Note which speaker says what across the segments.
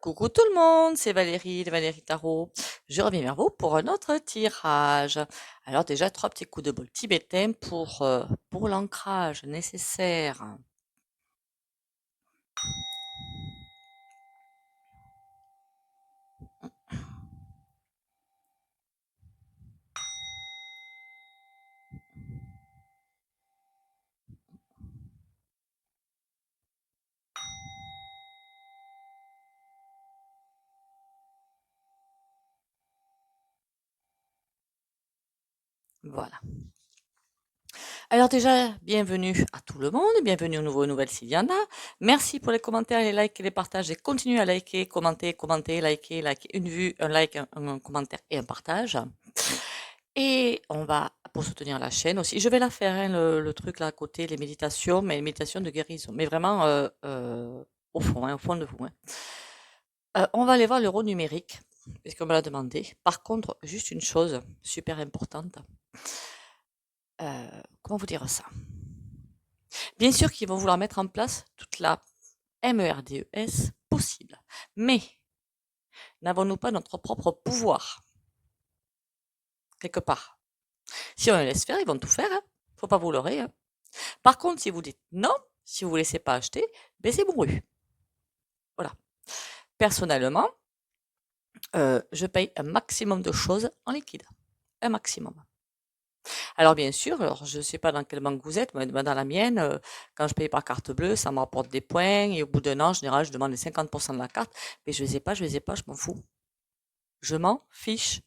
Speaker 1: Coucou tout le monde, c'est Valérie de Valérie Tarot. Je reviens vers vous pour un autre tirage. Alors déjà, trois petits coups de bol tibétain pour l'ancrage nécessaire. Voilà. Alors déjà, bienvenue à tout le monde, bienvenue aux nouveaux nouvelles s'il y en a. Merci pour les commentaires, les likes et les partages et continuez à liker, commenter, liker. Une vue, un like, un commentaire et un partage. Et on va, pour soutenir la chaîne aussi, je vais la faire, hein, le truc là à côté, les méditations, mais les méditations de guérison. Mais vraiment au fond, au fond de vous. Hein. On va aller voir l'euro numérique, puisqu'on me l'a demandé. Par contre, juste une chose super importante. Comment vous dire ça? Bien sûr qu'ils vont vouloir mettre en place toute la MERDES possible. Mais n'avons-nous pas notre propre pouvoir quelque part? Si on les laisse faire, ils vont tout faire. Hein. Faut pas vous leurrer. Hein. Par contre, si vous dites non, si vous ne laissez pas acheter, ben c'est bourru. Voilà. Personnellement, je paye un maximum de choses en liquide. Un maximum. Alors bien sûr, je ne sais pas dans quelle banque vous êtes, mais dans la mienne, quand je paye par carte bleue, ça me rapporte des points et au bout d'un an, en général, je demande les 50% de la carte, mais je les ai pas, je m'en fous. Je m'en fiche.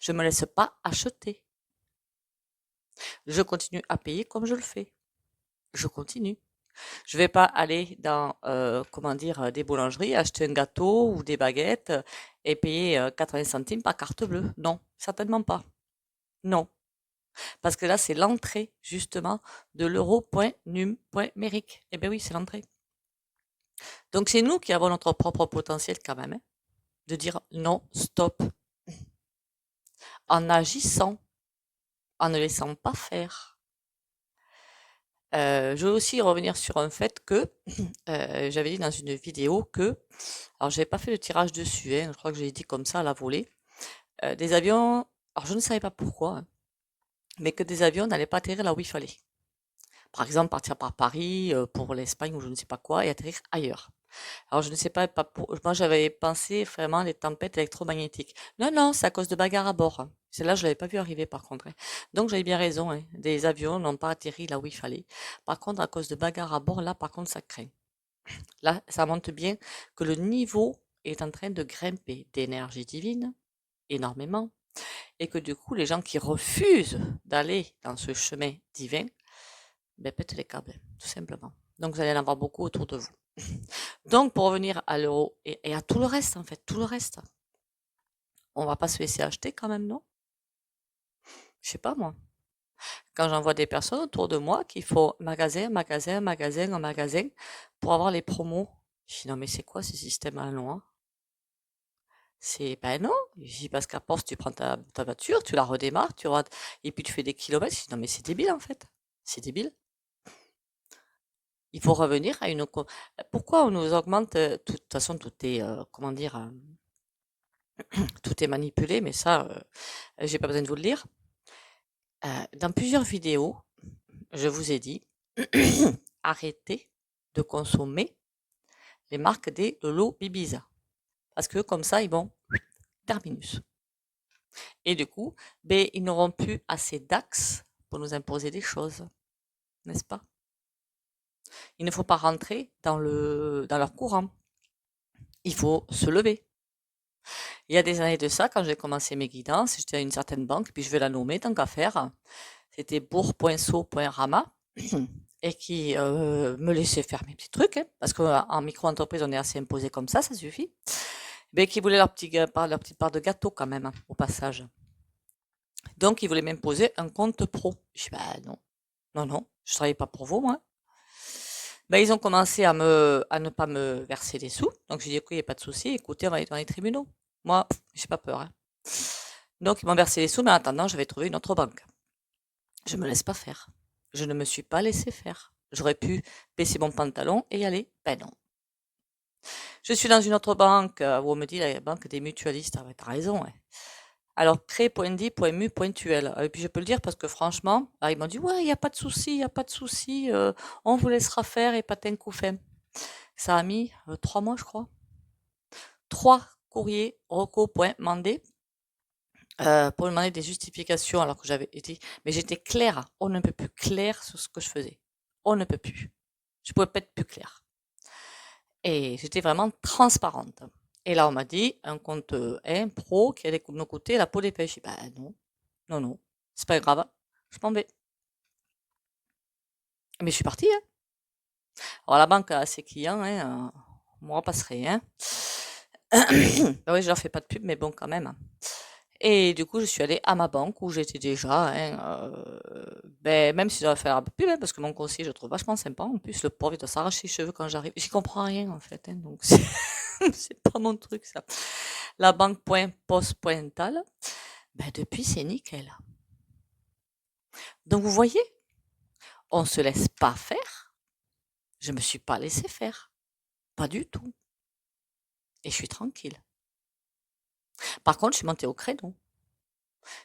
Speaker 1: Je me laisse pas acheter. Je continue à payer comme je le fais. Je continue. Je vais pas aller dans, des boulangeries, acheter un gâteau ou des baguettes et payer 80 centimes par carte bleue. Non, certainement pas. Non. Parce que là, c'est l'entrée, justement, de l'euro.num.mérique. Eh bien oui, c'est l'entrée. Donc, c'est nous qui avons notre propre potentiel quand même, hein, de dire non, stop, en agissant, en ne laissant pas faire. Je veux aussi revenir sur un fait que j'avais dit dans une vidéo que, alors j'avais pas fait le tirage dessus, hein, je crois que j'ai dit comme ça à la volée, des avions, alors je ne savais pas pourquoi, hein, mais que des avions n'allaient pas atterrir là où il fallait. Par exemple, partir par Paris pour l'Espagne ou je ne sais pas quoi et atterrir ailleurs. Alors je ne sais pas moi j'avais pensé vraiment les tempêtes électromagnétiques. Non, non, c'est à cause de bagarres à bord. Hein. Celle-là, je l'avais pas vu arriver par contre. Hein. Donc j'avais bien raison. Hein. Des avions n'ont pas atterri là où il fallait. Par contre, à cause de bagarres à bord, là, par contre, ça craint. Là, ça montre bien que le niveau est en train de grimper d'énergie divine énormément et que du coup, les gens qui refusent d'aller dans ce chemin divin, ben, pètent les câbles, tout simplement. Donc, vous allez en avoir beaucoup autour de vous. Donc, pour revenir à l'euro et à tout le reste, en fait, tout le reste, on va pas se laisser acheter quand même, non? Je sais pas, moi. Quand j'en vois des personnes autour de moi qui font magasin, magasin, magasin en magasin pour avoir les promos, je dis non, mais c'est quoi ce système à loin? Ben non, je dis parce qu'à force, tu prends ta voiture, tu la redémarres, et puis tu fais des kilomètres. Je dis non, mais c'est débile en fait. C'est débile. Il faut revenir à Pourquoi on nous augmente de toute façon, tout est, tout est manipulé, mais ça, j'ai pas besoin de vous le dire. Dans plusieurs vidéos, je vous ai dit, arrêtez de consommer les marques des Lolo Bibiza. Parce que comme ça, ils vont terminus. Et du coup, ben, ils n'auront plus assez d'axes pour nous imposer des choses, n'est-ce pas? Il ne faut pas rentrer dans leur courant. Il faut se lever. Il y a des années de ça, quand j'ai commencé mes guidances, j'étais à une certaine banque, puis je vais la nommer tant qu'à faire. C'était bourg.so.rama et qui me laissait faire mes petits trucs, hein, parce qu'en micro-entreprise, on est assez imposé comme ça suffit. Mais qui voulaient leur petite part de gâteau quand même, hein, au passage. Donc, ils voulaient m'imposer un compte pro. Je dis, bah non, non, non, je travaille pas pour vous, moi. Ben, ils ont commencé à ne pas me verser des sous. Donc, j'ai dit, écoutez, il n'y a pas de souci, écoutez, on va aller dans les tribunaux. Moi, j'ai pas peur. Hein. Donc, ils m'ont versé les sous, mais en attendant, j'avais trouvé une autre banque. Je me laisse pas faire. Je ne me suis pas laissé faire. J'aurais pu baisser mon pantalon et y aller. Ben non. Je suis dans une autre banque où on me dit la banque des mutualistes. Ah ouais, t'as raison. Ouais. Alors, cré.di.mu.tuel. Et puis, je peux le dire parce que franchement, ils m'ont dit, ouais, il n'y a pas de souci, il n'y a pas de souci, on vous laissera faire et patin coup fait. Ça a mis 3 mois, je crois. 3 courriers reco.mandé pour me demander des justifications alors que j'avais été, mais j'étais claire, on ne peut plus clair sur ce que je faisais. On ne peut plus. Je pouvais pas être plus claire. Et j'étais vraiment transparente. Et là, on m'a dit, un compte pro qui allait nous coûter la peau des pêches. J'ai dit, bah non, non, non, c'est pas grave, je m'en vais. Mais je suis partie, hein. Alors la banque a ses clients, hein, on me repasserait, hein. Ben oui, je leur fais pas de pub, mais bon, quand même. Et du coup, je suis allée à ma banque où j'étais déjà, hein, ben, même si je dois faire un peu de pub, hein, parce que mon conseiller, je le trouve vachement sympa. En plus, le pauvre, il doit s'arracher les cheveux quand j'arrive. J'y comprends rien, en fait, hein, donc c'est pas mon truc, ça. La banque.post.tal, ben, depuis, c'est nickel. Donc, vous voyez, on se laisse pas faire. Je me suis pas laissé faire. Pas du tout. Et je suis tranquille. Par contre, je suis montée au créneau.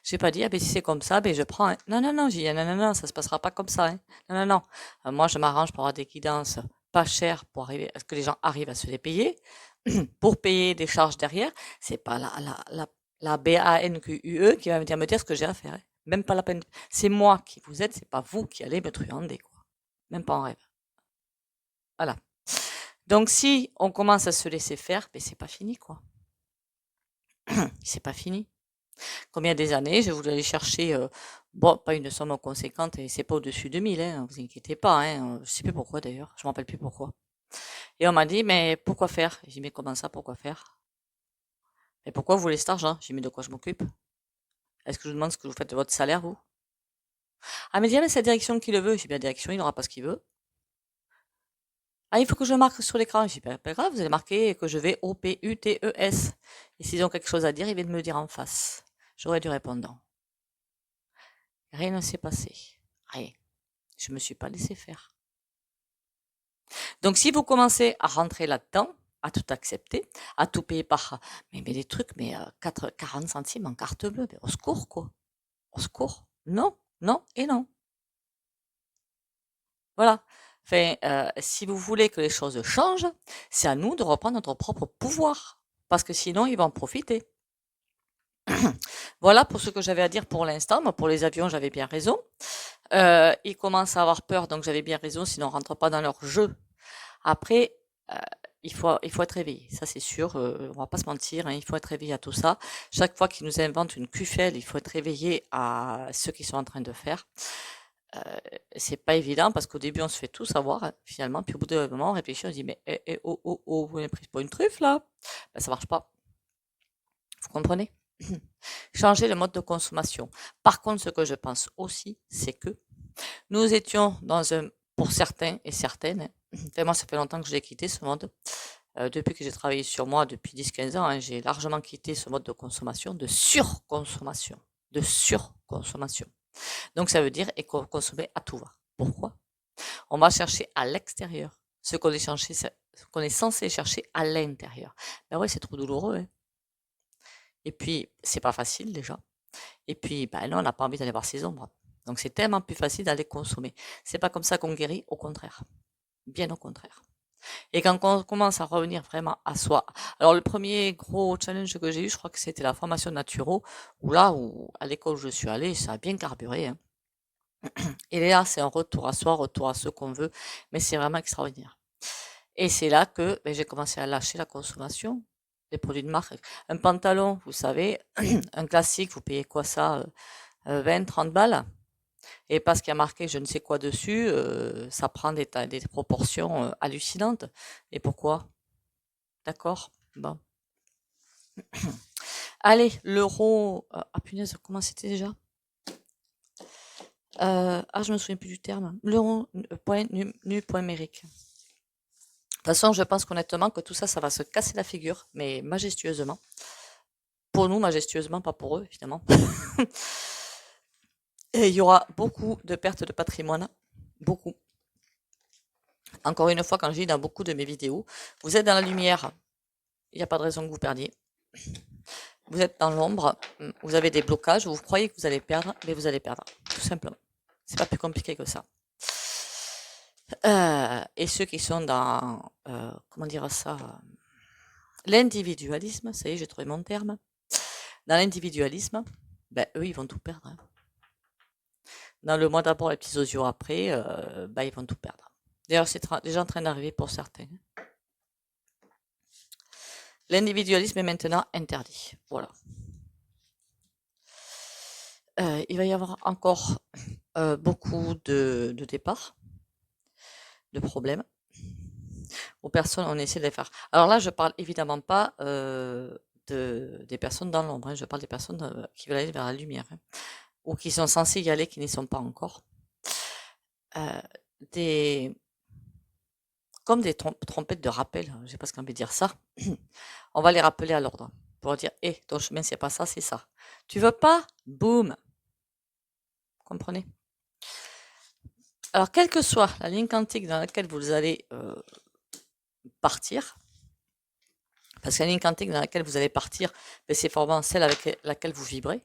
Speaker 1: J'ai pas dit, ah ben si c'est comme ça, ben je prends. Hein. Non, non, non, j'ai dit, non, non, non, ça se passera pas comme ça. Hein. Non, non, non. Moi, je m'arrange pour avoir des guidances pas chères pour arriver à ce que les gens arrivent à se les payer. Pour payer des charges derrière, c'est pas la BANQUE qui va venir me dire ce que j'ai à faire. Hein. Même pas la peine. C'est moi qui vous aide, c'est pas vous qui allez me truander, quoi. Même pas en rêve. Voilà. Donc, si on commence à se laisser faire, ben c'est pas fini, quoi. C'est pas fini. Combien des années, je voulais aller chercher, bon, pas une somme conséquente et c'est pas au-dessus de 1000, hein, vous inquiétez pas, hein, je sais plus pourquoi d'ailleurs, je me rappelle plus pourquoi. Et on m'a dit, mais pourquoi faire? J'ai dit, mais comment ça, pourquoi faire? Et pourquoi vous voulez cet argent? J'ai dit, mais de quoi je m'occupe? Est-ce que je vous demande ce que vous faites de votre salaire, vous? Ah, mais dit, ah, mais c'est la direction qui le veut. J'ai dit, la direction, il n'aura pas ce qu'il veut. Ah, il faut que je marque sur l'écran. J'ai dit, pas grave, vous allez marquer que je vais au PUTES. Et s'ils ont quelque chose à dire, ils viennent me le dire en face. J'aurais dû répondre. Rien ne s'est passé. Rien. Je me suis pas laissé faire. Donc, si vous commencez à rentrer là-dedans, à tout accepter, à tout payer par, mais des trucs, mais 40 centimes en carte bleue, mais au secours, quoi. Au secours. Non, non et non. Voilà. Enfin, si vous voulez que les choses changent, c'est à nous de reprendre notre propre pouvoir. Parce que sinon, ils vont en profiter. Voilà pour ce que j'avais à dire pour l'instant. Moi, pour les avions, j'avais bien raison. Ils commencent à avoir peur, donc j'avais bien raison, sinon on ne rentre pas dans leur jeu. Après, il faut être réveillé, ça c'est sûr, on va pas se mentir, hein, il faut être réveillé à tout ça. Chaque fois qu'ils nous inventent une QFL, il faut être réveillé à ce qu'ils sont en train de faire. C'est pas évident parce qu'au début on se fait tout savoir, hein, finalement, puis au bout d'un moment on réfléchit, on se dit mais oh oh oh, vous m'avez pris pour une truffe là? Ben, ça marche pas. Vous comprenez? Changer le mode de consommation. Par contre, ce que je pense aussi, c'est que nous étions dans un, pour certains et certaines, enfin, moi ça fait longtemps que j'ai quitté ce mode, depuis que j'ai travaillé sur moi depuis 10-15 ans, hein, j'ai largement quitté ce mode de consommation, de surconsommation, de surconsommation. Donc ça veut dire consommer à tout va. Pourquoi? On va chercher à l'extérieur ce qu'on est censé chercher à l'intérieur. Ben ouais, c'est trop douloureux. Hein. Et puis, c'est pas facile déjà. Et puis, ben non, on n'a pas envie d'aller voir ses ombres. Donc c'est tellement plus facile d'aller consommer. C'est pas comme ça qu'on guérit, au contraire. Bien au contraire. Et quand on commence à revenir vraiment à soi. Alors le premier gros challenge que j'ai eu, je crois que c'était la formation naturo, où là, à l'école où je suis allée, ça a bien carburé. Hein. Et là, c'est un retour à soi, retour à ce qu'on veut, mais c'est vraiment extraordinaire. Et c'est là que ben, j'ai commencé à lâcher la consommation des produits de marque. Un pantalon, vous savez, un classique, vous payez quoi ça 20, 30 balles. Et parce qu'il y a marqué je ne sais quoi dessus, ça prend des proportions hallucinantes. Et pourquoi? D'accord? Bon. Allez, l'euro. Ah punaise, comment c'était déjà? Je me souviens plus du terme. L'euro point numérique. De toute façon, je pense honnêtement que tout ça, ça va se casser la figure, mais majestueusement. Pour nous, majestueusement, pas pour eux, évidemment. Et il y aura beaucoup de pertes de patrimoine. Beaucoup. Encore une fois, quand je dis dans beaucoup de mes vidéos, vous êtes dans la lumière il n'y a pas de raison que vous perdiez. Vous êtes dans l'ombre, vous avez des blocages, vous croyez que vous allez perdre, mais vous allez perdre, tout simplement. C'est pas plus compliqué que ça. Et ceux qui sont dans, comment dire ça, l'individualisme, ça y est, j'ai trouvé mon terme. Dans l'individualisme, ben, eux, ils vont tout perdre. Hein. Dans le mois d'abord, les petits osios après, ben, ils vont tout perdre. D'ailleurs, c'est déjà en train d'arriver pour certains. L'individualisme est maintenant interdit. Voilà. Il va y avoir encore beaucoup de départs, de problèmes, aux personnes, on essaie de les faire. Alors là, je parle évidemment pas des personnes dans l'ombre, hein. Je parle des personnes qui veulent aller vers la lumière, hein, ou qui sont censées y aller, qui n'y sont pas encore. Comme des trompettes de rappel, je sais pas ce qu'on veut dire ça. On va les rappeler à l'ordre pour dire, ton chemin c'est pas ça, c'est ça. Tu veux pas? Boum. Comprenez? Alors, quelle que soit la ligne quantique dans laquelle vous allez partir, parce que la ligne quantique dans laquelle vous allez partir, ben, c'est forcément celle avec laquelle vous vibrez.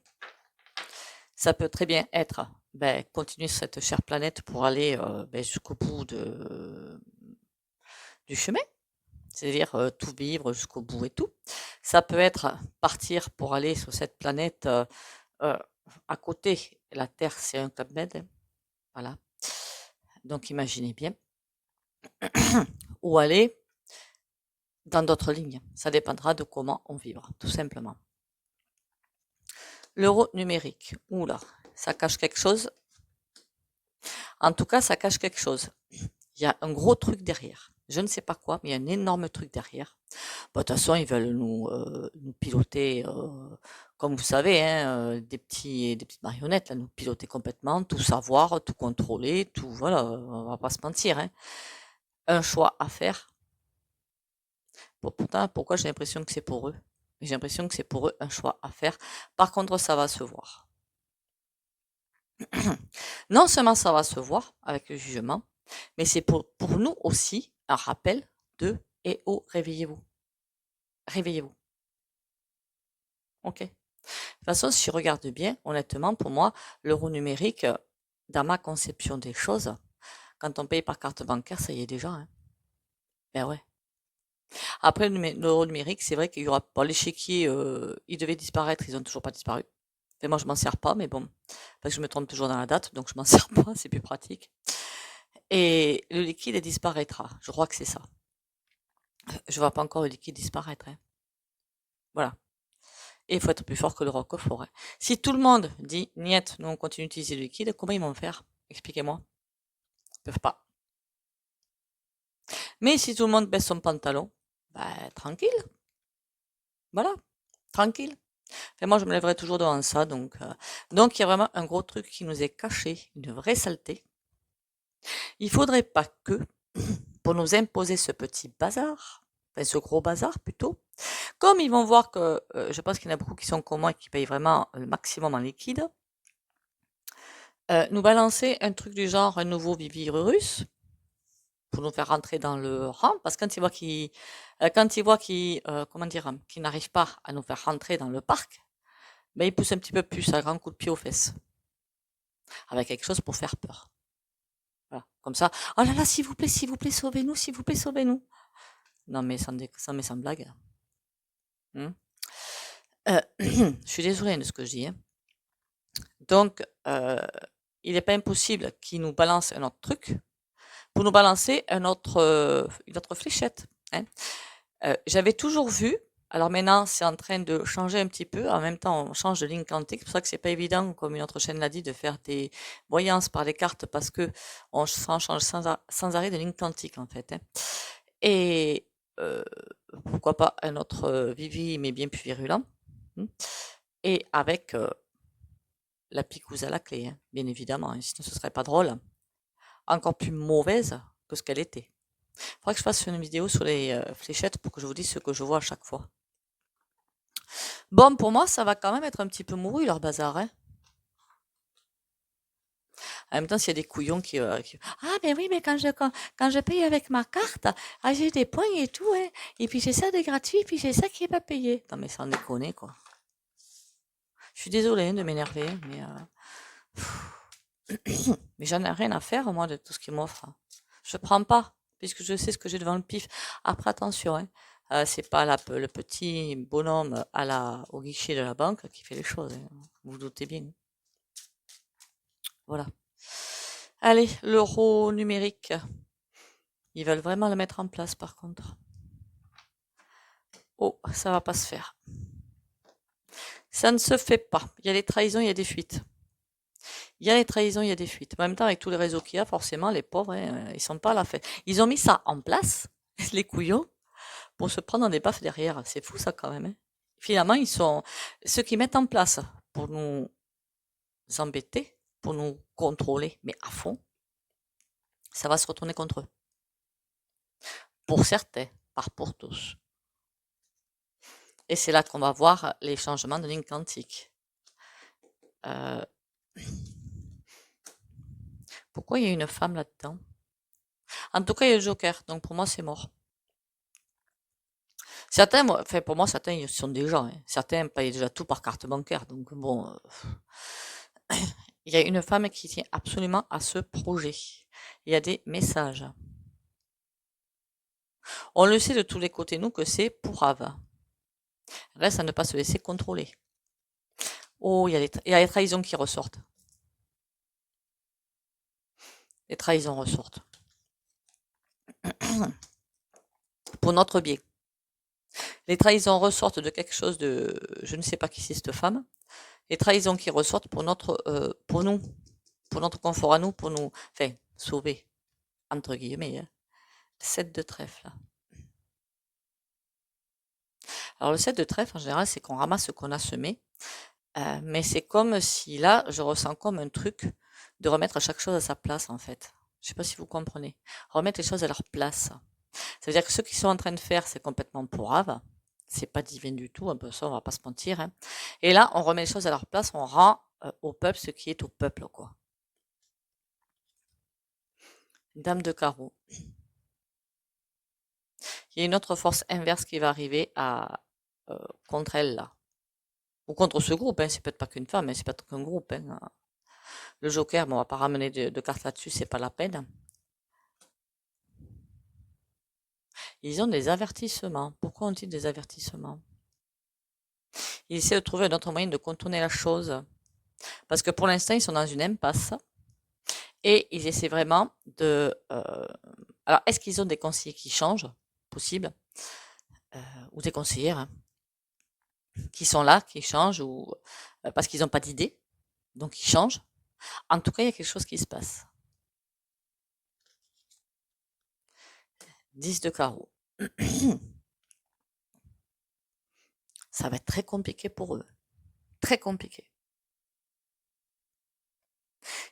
Speaker 1: Ça peut très bien être continuer sur cette chère planète pour aller jusqu'au bout du chemin, c'est-à-dire tout vivre jusqu'au bout et tout. Ça peut être partir pour aller sur cette planète à côté. La Terre, c'est un Club Med, hein. Voilà. Donc imaginez bien. Ou aller dans d'autres lignes. Ça dépendra de comment on vivra, tout simplement. L'euro numérique. Oula, ça cache quelque chose. En tout cas, ça cache quelque chose. Il y a un gros truc derrière. Je ne sais pas quoi, mais il y a un énorme truc derrière. Bon, de toute façon, ils veulent nous piloter, comme vous savez, hein, des petites marionnettes, là, nous piloter complètement, tout savoir, tout contrôler, tout, voilà, on va pas se mentir, hein. Un choix à faire. Pourtant, pourquoi j'ai l'impression que c'est pour eux? J'ai l'impression que c'est pour eux un choix à faire. Par contre, ça va se voir. Non seulement ça va se voir avec le jugement, mais c'est pour nous aussi un rappel de « Eh oh, réveillez-vous. Réveillez-vous. » Ok. De toute façon, si je regarde bien, honnêtement, pour moi, l'euro numérique, dans ma conception des choses, quand on paye par carte bancaire, ça y est déjà. Hein. Ben ouais. Après, l'euro numérique, c'est vrai qu'il y aura pas les chéquiers, ils devaient disparaître, ils ont toujours pas disparu. Et moi, je m'en sers pas, mais bon, parce que je me trompe toujours dans la date, donc je m'en sers pas, c'est plus pratique. Et le liquide disparaîtra. Je crois que c'est ça. Je vois pas encore le liquide disparaître. Hein. Voilà. Et il faut être plus fort que le roquefort. Hein. Si tout le monde dit niet, nous on continue d'utiliser le liquide, comment ils vont faire? Expliquez-moi. Ils peuvent pas. Mais si tout le monde baisse son pantalon, tranquille. Voilà. Tranquille. Et moi, je me lèverai toujours devant ça. Donc, il y a vraiment un gros truc qui nous est caché, une vraie saleté. Il faudrait pas que, pour nous imposer ce petit bazar, enfin ce gros bazar plutôt, comme ils vont voir que, je pense qu'il y en a beaucoup qui sont comme moi et qui payent vraiment le maximum en liquide, nous balancer un truc du genre un nouveau virus pour nous faire rentrer dans le rang, parce que quand ils voient qu'ils n'arrivent pas à nous faire rentrer dans le parc, ils poussent un petit peu plus à grands coups de pied aux fesses, avec quelque chose pour faire peur. Voilà, comme ça. Oh là là, s'il vous plaît, sauvez-nous, s'il vous plaît, sauvez-nous. Non, mais sans blague. Je suis désolée de ce que je dis. Hein. Donc, il n'est pas impossible qu'ils nous balancent un autre truc pour nous balancer une autre fléchette. Hein. J'avais toujours vu, alors maintenant c'est en train de changer un petit peu, en même temps on change de ligne quantique, c'est pour ça que c'est pas évident, comme une autre chaîne l'a dit, de faire des voyances par les cartes parce que on change sans arrêt de ligne quantique en fait. Hein. Et pourquoi pas un autre Vivi, mais bien plus virulent. Et avec la picouse à la clé, hein, bien évidemment, hein, sinon ce serait pas drôle. Encore plus mauvaise que ce qu'elle était. Il faudrait que je fasse une vidéo sur les fléchettes pour que je vous dise ce que je vois à chaque fois. Bon, pour moi, ça va quand même être un petit peu mouru leur bazar. Hein. En même temps, s'il y a des couillons ah, ben oui, mais quand je paye avec ma carte, ah, j'ai des points et tout, hein. Et puis j'ai ça de gratuit, puis j'ai ça qui est pas payé. Non, mais sans déconner, quoi. Je suis désolée, hein, de m'énerver, mais mais j'en ai rien à faire, moi, de tout ce qu'ils m'offrent. Je prends pas, puisque je sais ce que j'ai devant le pif. Après, attention, hein, c'est pas le petit bonhomme au guichet de la banque qui fait les choses, hein. Vous vous doutez bien. Voilà. Allez, l'euro numérique. Ils veulent vraiment le mettre en place, par contre. Oh, ça va pas se faire. Ça ne se fait pas. Il y a des trahisons, il y a des fuites. Il y a des trahisons, il y a des fuites. En même temps, avec tous les réseaux qu'il y a, forcément, les pauvres, hein, ils sont pas à la fête. Ils ont mis ça en place, les couillons, pour se prendre des baffes derrière. C'est fou, ça, quand même, hein. Finalement, ils sont ceux qui mettent en place pour nous embêter, pour nous contrôler, mais à fond, ça va se retourner contre eux. Pour certains, pas pour tous. Et c'est là qu'on va voir les changements de ligne quantique. Pourquoi il y a une femme là-dedans? En tout cas, il y a le Joker, donc pour moi, c'est mort. Certains, pour moi, certains, ils sont déjà, hein. Certains payent déjà tout par carte bancaire, donc bon, il y a une femme qui tient absolument à ce projet. Il y a des messages. On le sait de tous les côtés, nous, que c'est pourrave. Reste à ne pas se laisser contrôler. Oh, il y a les trahisons qui ressortent. Les trahisons ressortent. Pour notre bien. Les trahisons ressortent de quelque chose de... Je ne sais pas qui c'est cette femme. Les trahisons qui ressortent pour nous, pour notre confort à nous, pour nous, enfin, sauver, entre guillemets, hein. 7 de trèfle, là. Alors, le 7 de trèfle, en général, c'est qu'on ramasse ce qu'on a semé. Mais c'est comme si, là, je ressens comme un truc de remettre chaque chose à sa place, en fait. Je sais pas si vous comprenez. Remettre les choses à leur place. Ça veut dire que ce qu'ils sont en train de faire, c'est complètement pourrave. C'est pas divin du tout, un peu ça, on va pas se mentir, hein. Et là, on remet les choses à leur place, on rend au peuple ce qui est au peuple, quoi. Dame de carreau. Il y a une autre force inverse qui va arriver contre elle, là. Ou contre ce groupe, hein. C'est peut-être pas qu'une femme, hein, c'est peut-être qu'un groupe, hein. Le Joker, bon, on va pas ramener de cartes là-dessus, c'est pas la peine. Ils ont des avertissements. Pourquoi ont-ils des avertissements? Ils essaient de trouver un autre moyen de contourner la chose. Parce que pour l'instant, ils sont dans une impasse. Et ils essaient vraiment de... alors, est-ce qu'ils ont des conseillers qui changent? Possible. Ou des conseillères, hein, qui sont là, qui changent, ou parce qu'ils n'ont pas d'idée. Donc, ils changent. En tout cas, il y a quelque chose qui se passe. 10 de carreau. Ça va être très compliqué pour eux. Très compliqué.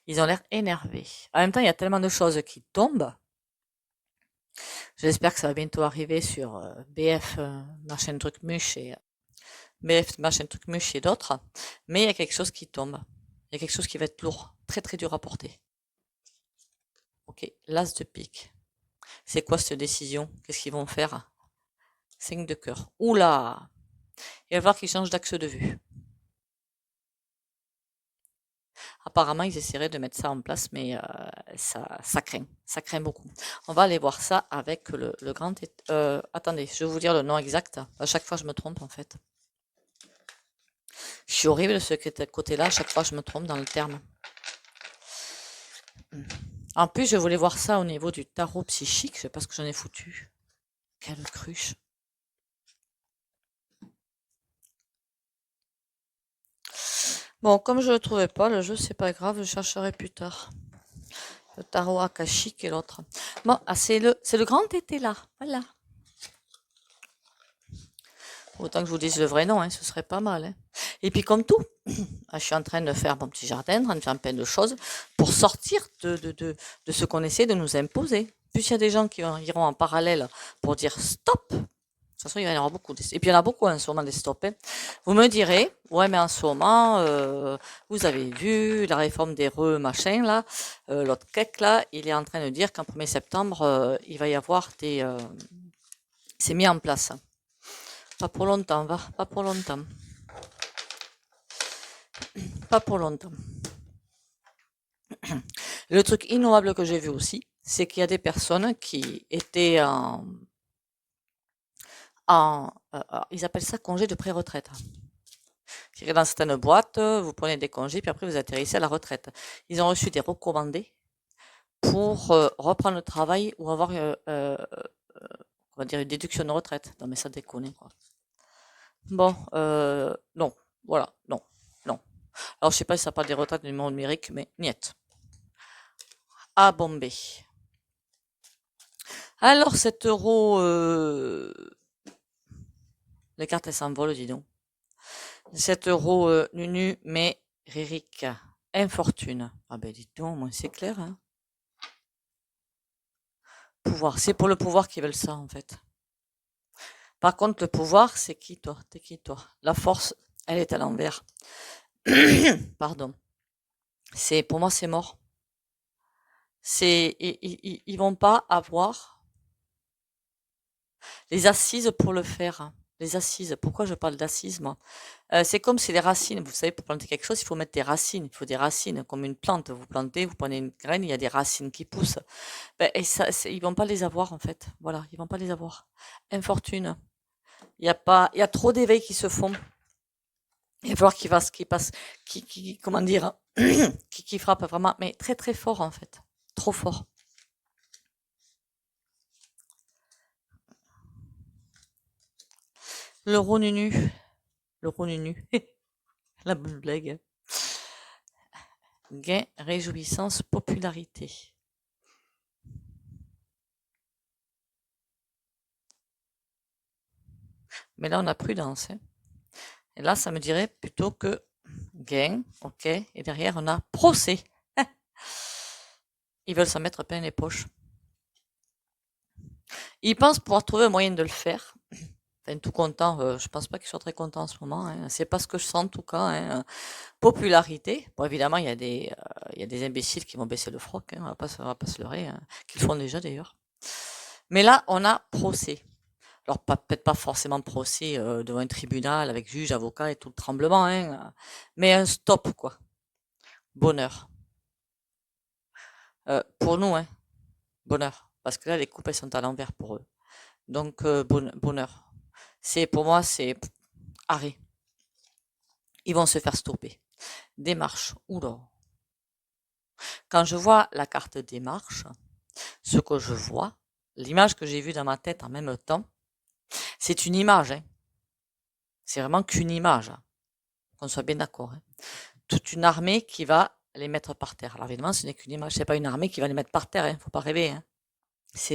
Speaker 1: Ils ont l'air énervés. En même temps, il y a tellement de choses qui tombent. J'espère que ça va bientôt arriver sur BF, machin truc muche et BF, machin truc muche et d'autres. Mais il y a quelque chose qui tombe. Il y a quelque chose qui va être lourd. Très très dur à porter. Ok, l'as de pique. C'est quoi cette décision? Qu'est-ce qu'ils vont faire? 5 de cœur. Oula! Il va falloir qu'ils changent d'axe de vue. Apparemment, ils essaieraient de mettre ça en place, mais ça craint beaucoup. On va aller voir ça avec le grand... attendez, je vais vous dire le nom exact. À chaque fois, je me trompe, en fait. Je suis horrible de ce côté-là. À chaque fois, je me trompe dans le terme. En plus, je voulais voir ça au niveau du tarot psychique. Je sais pas ce que j'en ai foutu. Quelle cruche. Bon, comme je ne le trouvais pas, le jeu, c'est pas grave, je chercherai plus tard. Le tarot akashique et l'autre. Bon, c'est le grand été là. Voilà. Autant que je vous dise le vrai nom, hein, ce serait pas mal, hein. Et puis comme tout, je suis en train de faire mon petit jardin, en train de faire plein de choses pour sortir de ce qu'on essaie de nous imposer. Plus il y a des gens qui iront en parallèle pour dire stop, toute façon, il va y en avoir beaucoup. Et puis, il y en a beaucoup en ce moment des stops. Hein. Vous me direz, ouais, mais en ce moment, vous avez vu la réforme des machin, là, l'autre cake, là, il est en train de dire qu'en 1er septembre, il va y avoir des... c'est mis en place. Pas pour longtemps, va, pas pour longtemps. Pas pour longtemps. Le truc innovable que j'ai vu aussi, c'est qu'il y a des personnes qui étaient ils appellent ça congé de pré-retraite. C'est-à-dire dans certaines boîtes, vous prenez des congés, puis après vous atterrissez à la retraite. Ils ont reçu des recommandés pour reprendre le travail ou avoir on va dire une déduction de retraite. Non mais ça déconne quoi. Bon, non, voilà, non, non. Alors je sais pas si ça parle des retraites du monde numérique, mais niet. À Bombay. Alors 7 €, les cartes elles s'envolent, dis donc. 7 € Nunu, mais Ririk, infortune. Ah ben dites donc, moi c'est clair, hein. Pouvoir, c'est pour le pouvoir qu'ils veulent ça en fait. Par contre, le pouvoir, c'est qui toi? T'es qui toi? La force, elle est à l'envers. Pardon. C'est pour moi, c'est mort. Ils vont pas avoir les assises pour le faire. Les assises. Pourquoi je parle d'assises moi? C'est comme si les racines. Vous savez, pour planter quelque chose, il faut mettre des racines. Il faut des racines, comme une plante. Vous plantez, vous prenez une graine, il y a des racines qui poussent. Ben, et ça, ils vont pas les avoir en fait. Voilà, ils vont pas les avoir. Infortune. Il y a trop d'éveils qui se font. Il va falloir qu'il passe, comment dire, qui frappe vraiment, mais très très fort en fait, trop fort. L'euro nunu, l'euro nunu, la bonne blague. Gain, réjouissance, popularité. Mais là on a prudence. Hein. Et là ça me dirait plutôt que gain, ok, et derrière on a procès. Ils veulent s'en mettre plein les poches. Ils pensent pouvoir trouver un moyen de le faire. Enfin, tout content, je pense pas qu'ils soient très contents en ce moment. Hein. C'est pas ce que je sens en tout cas. Hein. Popularité. Bon, évidemment, il y a des imbéciles qui vont baisser le froc. Hein. On va pas se leurrer. Hein. Qu'ils le font déjà d'ailleurs. Mais là, on a procès. Alors, peut-être pas forcément procès devant un tribunal avec juge, avocat et tout le tremblement. Hein. Mais un stop, quoi. Bonheur. Pour nous, hein. Bonheur. Parce que là, les coupes, elles sont à l'envers pour eux. Donc, bonheur. Pour moi, c'est arrêt. Ils vont se faire stopper. Démarche. Oula. Quand je vois la carte démarche, ce que je vois, l'image que j'ai vue dans ma tête en même temps, c'est une image. Hein. C'est vraiment qu'une image. Hein. Qu'on soit bien d'accord. Hein. Toute une armée qui va les mettre par terre. Alors évidemment, ce n'est qu'une image. C'est pas une armée qui va les mettre par terre. Hein. Faut pas rêver. Hein.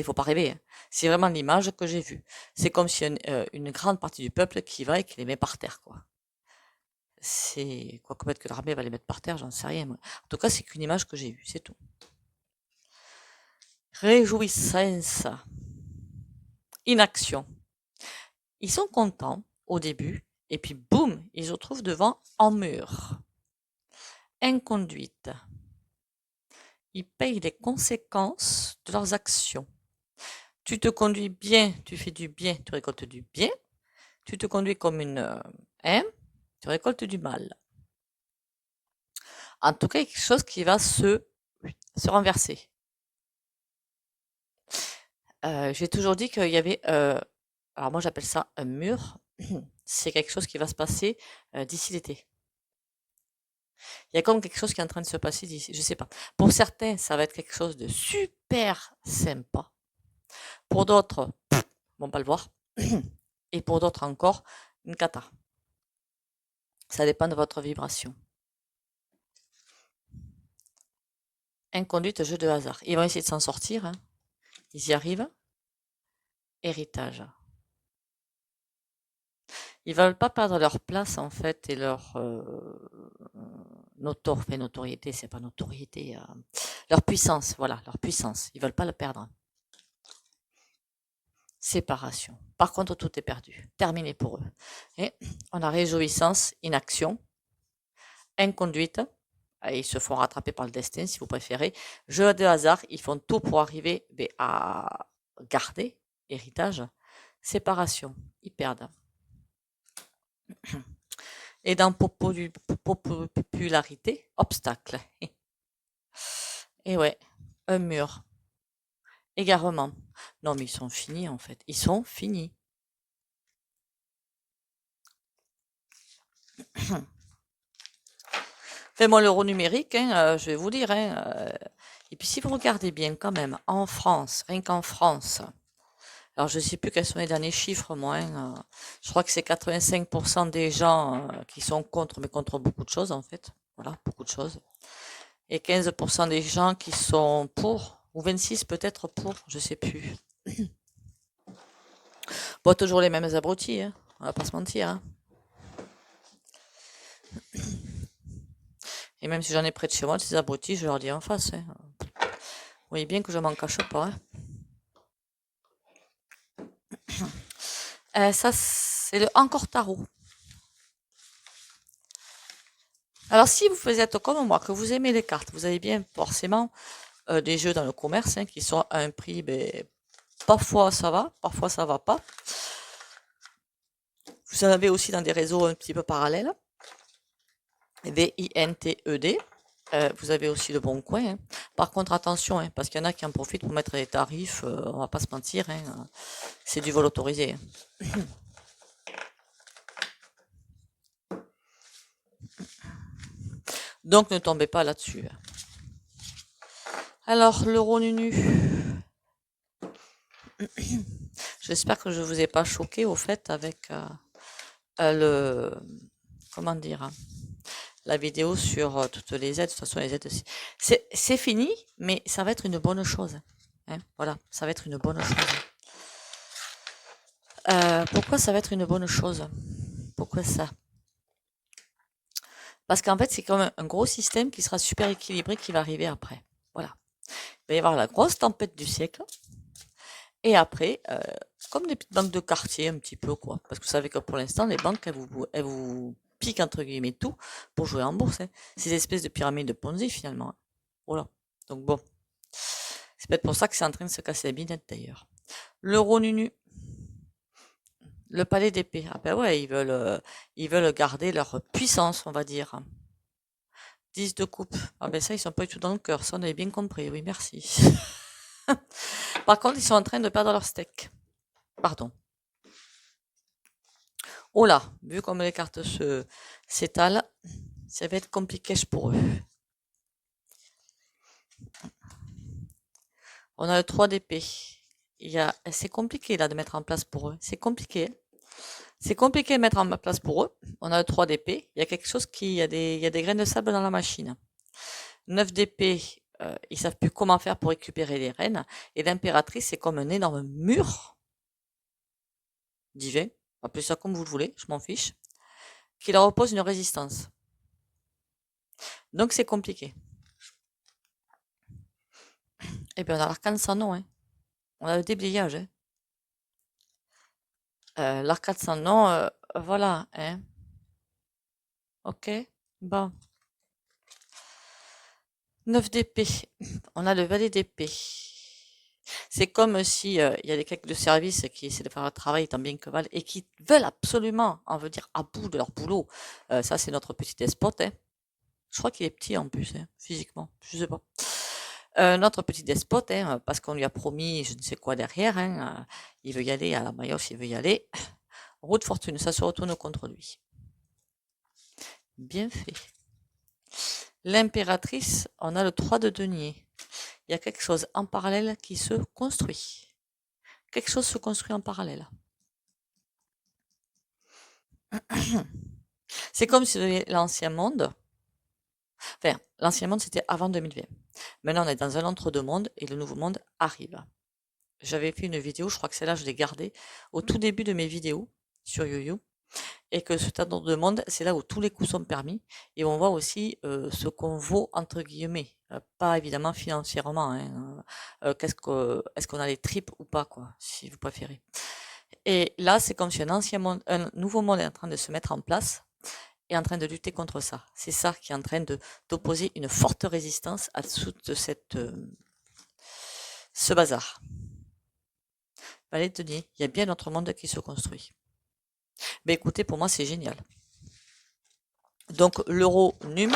Speaker 1: Faut pas rêver. Hein. C'est vraiment l'image que j'ai vue. C'est comme si une grande partie du peuple qui va et qui les met par terre, quoi. C'est quoi, peut-être que l'armée va les mettre par terre, j'en sais rien. Moi. En tout cas, c'est qu'une image que j'ai vue, c'est tout. Réjouissance. Inaction. Ils sont contents au début, et puis boum, ils se retrouvent devant un mur. Inconduite. Ils payent les conséquences de leurs actions. Tu te conduis bien, tu fais du bien, tu récoltes du bien. Tu te conduis comme une tu récoltes du mal. En tout cas, quelque chose qui va se renverser. J'ai toujours dit qu'il y avait, alors moi j'appelle ça un mur. C'est quelque chose qui va se passer d'ici l'été. Il y a comme quelque chose qui est en train de se passer d'ici, je sais pas. Pour certains, ça va être quelque chose de super sympa. Pour d'autres, vont pas le voir. Et pour d'autres encore, une cata. Ça dépend de votre vibration. Inconduite, jeu de hasard. Ils vont essayer de s'en sortir. Hein. Ils y arrivent. Héritage. Ils veulent pas perdre leur place en fait et leur notoriété, c'est pas notoriété, leur puissance, voilà, leur puissance. Ils veulent pas la perdre. séparation. Par contre, tout est perdu. Terminé pour eux. Et on a réjouissance, inaction, inconduite. Ils se font rattraper par le destin, si vous préférez. Jeu de hasard, ils font tout pour arriver à garder héritage. Séparation, ils perdent. Et dans popularité, obstacle. Et ouais, un mur. Égarement. Non, mais ils sont finis en fait. Ils sont finis. Fais-moi l'euro numérique, hein, je vais vous dire. Et puis si vous regardez bien quand même, en France, rien qu'en France, alors je ne sais plus quels sont les derniers chiffres, moi. Je crois que c'est 85% des gens qui sont contre, mais contre beaucoup de choses en fait. Voilà, beaucoup de choses. Et 15% des gens qui sont pour, ou 26 peut-être pour, je sais plus. Bon, toujours les mêmes abrutis, hein, on va pas se mentir. Hein. Et même si j'en ai près de chez moi, ces abrutis, je leur dis en face. Hein. Vous voyez bien que je m'en cache pas. Hein. Ça, c'est le encore tarot. Alors, si vous êtes comme moi, que vous aimez les cartes, vous avez bien forcément des jeux dans le commerce qui sont à un prix, parfois ça va pas. Vous en avez aussi dans des réseaux un petit peu parallèles. VINTED. Vous avez aussi le Bon Coin. Hein. Par contre, attention, hein, parce qu'il y en a qui en profitent pour mettre des tarifs, on va pas se mentir, hein, c'est du vol autorisé. Hein. Donc, ne tombez pas là-dessus. Alors, l'euro nunu. J'espère que je vous ai pas choqué au fait avec le... Comment dire la vidéo sur toutes les aides. De toute façon, les aides, c'est fini, mais ça va être une bonne chose. Hein, voilà, ça va être une bonne chose. Pourquoi ça va être une bonne chose? Pourquoi ça? Parce qu'en fait, c'est comme un gros système qui sera super équilibré qui va arriver après. Voilà. Il va y avoir la grosse tempête du siècle. Et après, comme des petites banques de quartier, un petit peu, quoi. Parce que vous savez que pour l'instant, les banques, elles vous piquent, entre guillemets, tout pour jouer en bourse. Hein. Ces espèces de pyramides de Ponzi, finalement. Voilà. Donc bon. C'est peut-être pour ça que c'est en train de se casser la binette, d'ailleurs. L'euro nunu. Le palais d'épée. Ah ben ouais, ils veulent garder leur puissance, on va dire. 10 de coupe. Ah ben ça, ils sont pas du tout dans le cœur. Ça, on avait bien compris. Oui, merci. Par contre, ils sont en train de perdre leur steak. Pardon. Oh là, vu comme les cartes s'étalent, ça va être compliqué pour eux. On a le 3 d'épée. C'est compliqué là de mettre en place pour eux. C'est compliqué. C'est compliqué de mettre en place pour eux. On a le 3 d'épée. Il y a quelque chose il y a des graines de sable dans la machine. 9 d'épée, ils savent plus comment faire pour récupérer les reines. Et l'impératrice, c'est comme un énorme mur divin. Appelez ça comme vous le voulez, je m'en fiche. Qui leur oppose une résistance. Donc c'est compliqué. Et bien on a l'arcane sans nom. Hein. On a le déblayage. Hein. L'arcade sans nom, voilà. Hein. Ok. Bon. 9 d'épée. On a le valet d'épée. C'est comme si il y a des quelques de service qui essaient de faire un travail tant bien que mal et qui veulent absolument en venir à bout de leur boulot. Ça, c'est notre petit despote. Hein. Je crois qu'il est petit en plus, hein, physiquement. Je sais pas. Notre petit despote, hein, parce qu'on lui a promis je ne sais quoi derrière. Hein, il veut y aller à la Mayos, il veut y aller. Roue de fortune, ça se retourne contre lui. Bien fait. L'impératrice, on a le 3 de denier. Il y a quelque chose en parallèle qui se construit. Quelque chose se construit en parallèle. C'est comme si l'ancien monde, enfin, l'ancien monde c'était avant 2020. Maintenant on est dans un entre-deux mondes et le nouveau monde arrive. J'avais fait une vidéo, je crois que celle-là je l'ai gardée au tout début de mes vidéos sur YouYou. et que cet endroit de monde, c'est là où tous les coups sont permis et on voit aussi ce qu'on vaut entre guillemets, pas évidemment financièrement, hein, est-ce qu'on a les tripes ou pas quoi, si vous préférez. Et là, c'est comme si un nouveau monde est en train de se mettre en place et en train de lutter contre ça. C'est ça qui est en train d'opposer une forte résistance à dessous de ce bazar. Fallait te dire, il y a bien notre monde qui se construit. Ben écoutez, pour moi, c'est génial. Donc, l'euro num,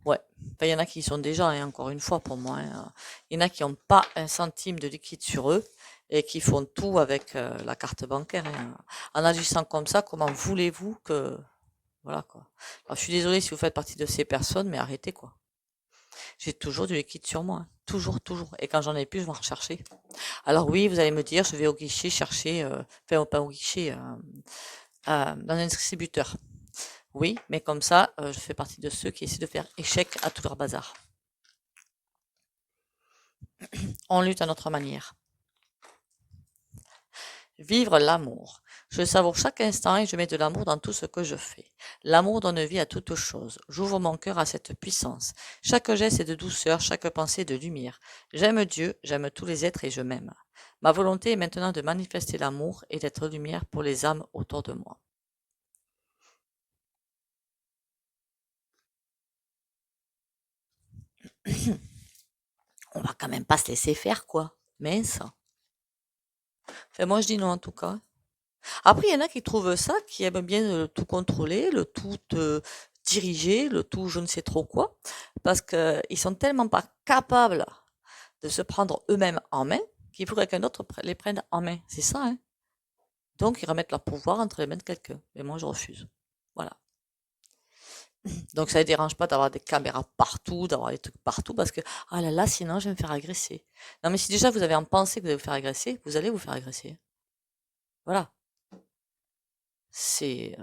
Speaker 1: ouais. Enfin, il y en a qui y sont déjà, hein, encore une fois, pour moi. Hein. Il y en a qui n'ont pas un centime de liquide sur eux et qui font tout avec la carte bancaire. Hein. En agissant comme ça, comment voulez-vous que... Voilà, quoi. Alors, je suis désolée si vous faites partie de ces personnes, mais arrêtez, quoi. J'ai toujours du liquide sur moi. Hein. Toujours, toujours. Et quand j'en ai plus, je vais en rechercher. Alors oui, vous allez me dire, je vais au guichet chercher... enfin, pas au guichet, dans un distributeur. Oui, mais comme ça, je fais partie de ceux qui essaient de faire échec à tout leur bazar. On lutte à notre manière. Vivre l'amour. Je savoure chaque instant et je mets de l'amour dans tout ce que je fais. L'amour donne vie à toute chose. J'ouvre mon cœur à cette puissance. Chaque geste est de douceur, chaque pensée de lumière. J'aime Dieu, j'aime tous les êtres et je m'aime. Ma volonté est maintenant de manifester l'amour et d'être lumière pour les âmes autour de moi. On va quand même pas se laisser faire, quoi. Mince. Enfin, moi, je dis non, en tout cas. Après, il y en a qui trouvent ça, qui aiment bien tout contrôler, le tout diriger, le tout je ne sais trop quoi, parce qu'ils sont tellement pas capables de se prendre eux-mêmes en main qu'il faut que quelqu'un d'autre les prenne en main. C'est ça, hein. Donc, ils remettent leur pouvoir entre les mains de quelqu'un. Et moi, je refuse. Voilà. Donc, ça ne dérange pas d'avoir des caméras partout, d'avoir des trucs partout, parce que, ah là là, sinon, je vais me faire agresser. Non, mais si déjà vous avez en pensée que vous allez vous faire agresser, vous allez vous faire agresser. Voilà. C'est...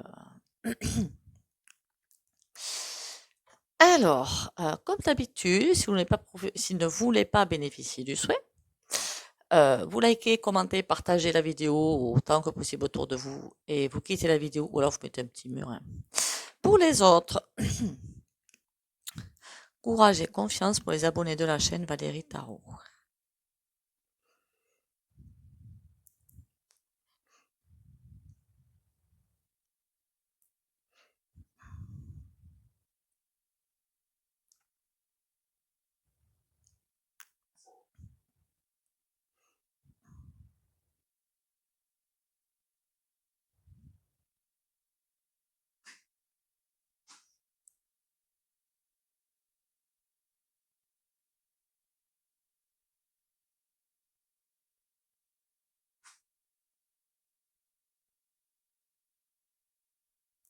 Speaker 1: Alors, comme d'habitude, si vous ne voulez pas bénéficier du souhait, vous likez, commentez, partagez la vidéo autant que possible autour de vous et vous quittez la vidéo ou alors vous mettez un petit mur. Hein. Pour les autres, courage et confiance pour les abonnés de la chaîne Valérie Tarot.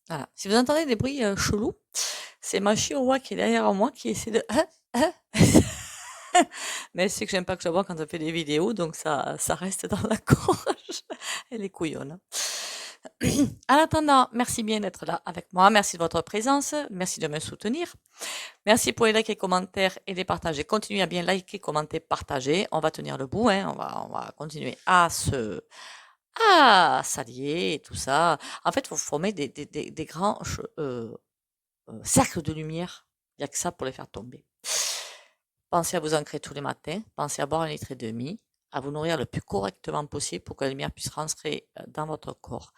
Speaker 1: Voilà. Si vous entendez des bruits chelous, c'est ma chihuahua qui est derrière moi qui essaie de... Mais elle sait que j'aime pas que je la vois quand elle fait des vidéos, donc ça reste dans la gorge. Elle est couillonne. En attendant, merci bien d'être là avec moi. Merci de votre présence. Merci de me soutenir. Merci pour les likes et commentaires et les partager. Continuez à bien liker, commenter, partager. On va tenir le bout, hein. On va continuer à s'allier et tout ça. En fait, vous formez des grands cercles de lumière. Il n'y a que ça pour les faire tomber. Pensez à vous ancrer tous les matins. Pensez à boire 1,5 litre, à vous nourrir le plus correctement possible pour que la lumière puisse rentrer dans votre corps.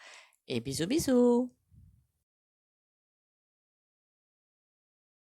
Speaker 1: Et bisous bisous.